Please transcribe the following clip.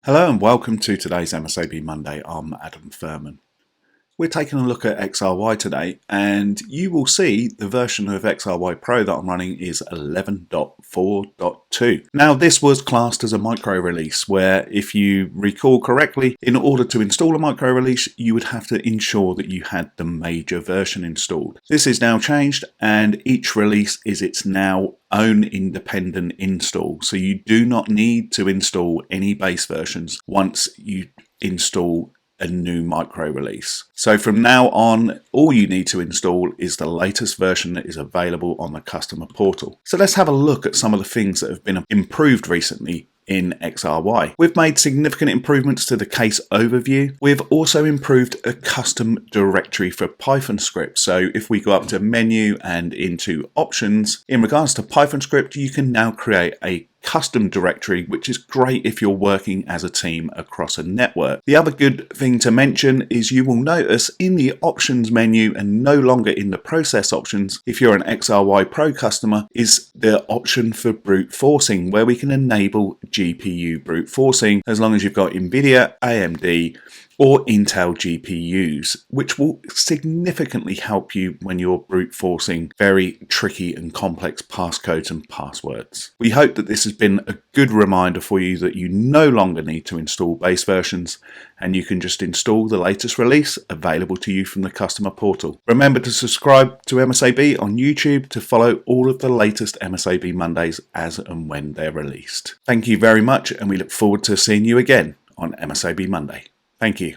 Hello and welcome to today's MSAB Monday. I'm Adam Firman. We're taking a look at XRY today, and you will see the version of XRY Pro that I'm running is 11.4.2. Now, this was classed as a micro release, where if you recall correctly, in order to install a micro release, you would have to ensure that you had the major version installed. This is now changed, and each release is its now own independent install. So you do not need to install any base versions once you install a new micro release. So from now on, all you need to install is the latest version that is available on the customer portal. So let's have a look at some of the things that have been improved recently in XRY. We've made significant improvements to the case overview. We've also improved a custom directory for Python scripts. So if we go up to menu and into options, in regards to Python script, you can now create a custom directory, which is great if you're working as a team across a network. The other good thing to mention is you will notice in the options menu and no longer in the process options, if you're an XRY Pro customer, is the option for brute forcing, where we can enable GPU brute forcing as long as you've got NVIDIA, AMD, or Intel GPUs, which will significantly help you when you're brute forcing very tricky and complex passcodes and passwords. We hope that this has been a good reminder for you that you no longer need to install base versions, and you can just install the latest release available to you from the customer portal. Remember to subscribe to MSAB on YouTube to follow all of the latest MSAB Mondays as and when they're released. Thank you very much, and we look forward to seeing you again on MSAB Monday. Thank you.